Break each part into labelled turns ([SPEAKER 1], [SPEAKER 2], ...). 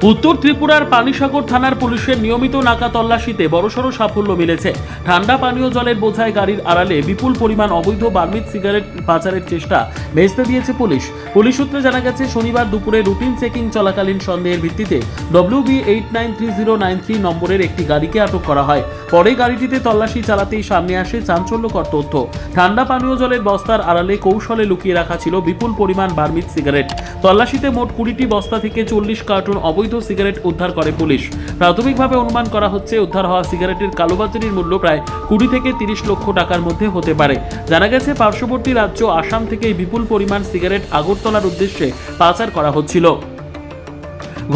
[SPEAKER 1] উত্তর ত্রিপুরার পানিসাগর থানার পুলিশের নিয়মিত নাকা তল্লাশিতে বড়সড় সাফল্য মিলেছে। ঠান্ডা পানীয় জলের বোঝাই গাড়ির আড়ালে বিপুল পরিমাণ অবৈধ বার্মিজ সিগারেট পাচারের চেষ্টা ভেস্তে দিয়েছে পুলিশ। পুলিশ সূত্রে জানা গেছে, শনিবার দুপুরে রুটিন চেকিং চলাকালীন সন্দেহের ভিত্তিতে WB893093 নম্বরের একটি গাড়িকে আটক করা হয়। পরে গাড়িটিতে তল্লাশি চালাতেই সামনে আসে চাঞ্চল্যকর তথ্য। ঠান্ডা পানীয় জলের বস্তার আড়ালে কৌশলে লুকিয়ে রাখা ছিল বিপুল পরিমাণ বার্মিজ সিগারেট। তল্লাশিতে মোট 20টি বস্তা থেকে 40 কার্টুন অবৈধ সিগারেট উদ্ধার করে পুলিশ। প্রাথমিকভাবে অনুমান করা হচ্ছে, উদ্ধার হওয়া সিগারেটের কালোবাজারির মূল্য প্রায় 20 থেকে 30 লক্ষ টাকার মধ্যে হতে পারে। জানা গেছে, পার্শ্ববর্তী রাজ্য আসাম থেকে বিপুল পরিমাণ সিগারেট আগরতলার উদ্দেশ্যে পাচার করা হচ্ছিল।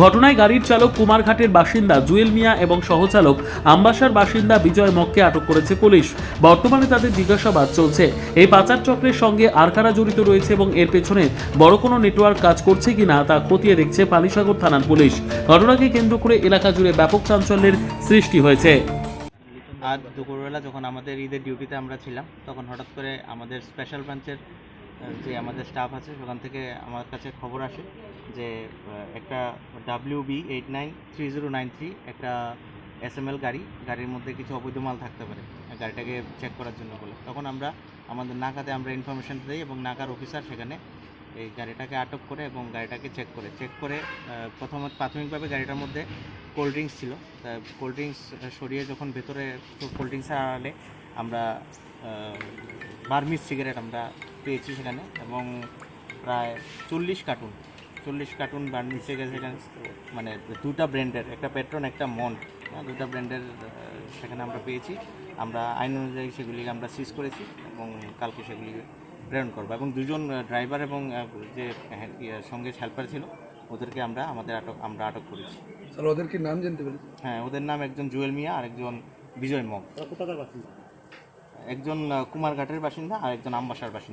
[SPEAKER 1] ঘটনায় গাড়ির চালক কুমারঘাটের বাসিন্দা জুয়েল মিয়া এবং সহচালক আমবাসার বাসিন্দা বিজয় মগকে আটক করেছে পুলিশ। বর্তমানে তাদের জিজ্ঞাসাবাদ চলছে। এই পাচার চক্রের সঙ্গে আর কারা জড়িত রয়েছে এবং এর পেছনে বড় কোনো নেটওয়ার্ক কাজ করছে কিনা তা খতিয়ে দেখছে পানিসাগর থানার পুলিশ। ঘটনাকে কেন্দ্র করে এলাকা জুড়ে ব্যাপক চাঞ্চল্যের সৃষ্টি হয়েছে।
[SPEAKER 2] আজ দুপুরবেলা যখন আমাদের ঈদের ডিউটিতে আমরা ছিলাম, তখন হঠাৎ করে আমাদের স্পেশাল ব্রাঞ্চের যে আমাদের স্টাফ আছে সেখান থেকে আমার কাছে খবর আসে যে একটা WB893093 একটা SML গাড়ির মধ্যে কিছু অবৈধ মাল থাকতে পারে, গাড়িটাকে চেক করার জন্য বলে। তখন আমরা আমাদের নাকাতে আমরা ইনফরমেশন দিই এবং নাকার অফিসার সেখানে এই গাড়িটাকে আটক করে এবং গাড়িটাকে চেক করে প্রাথমিকভাবে গাড়িটার মধ্যে কোল্ড ড্রিঙ্কস ছিল। কোল্ড ড্রিঙ্কস সরিয়ে যখন ভেতরে কোল্ড ড্রিঙ্কসের আড়ালে আমরা বার্মিজ সিগারেট আমরা পেয়েছি সেখানে, এবং প্রায় 40 কার্টুন বার্মিজ সিগারেট সেখানে, মানে দুটা ব্র্যান্ডের, একটা পেট্রন একটা মন্ট, দুটা ব্র্যান্ডের সেখানে আমরা পেয়েছি। আমরা আইন অনুযায়ী সেগুলিকে আমরা সিজ করেছি এবং কালকে সেগুলিকে প্রেরণ করবো। এবং দুজন ড্রাইভার এবং যে সঙ্গে হেল্পার ছিল ওদেরকে আমরা আটক করেছি।
[SPEAKER 3] তাহলে ওদের কি নাম জানতে পারি?
[SPEAKER 2] হ্যাঁ, ওদের নাম একজন জুয়েল মিয়া আর একজন বিজয় মগ। একজন কুমারঘাটের বাসিন্দা আর একজন আমবাসার বাসিন্দা।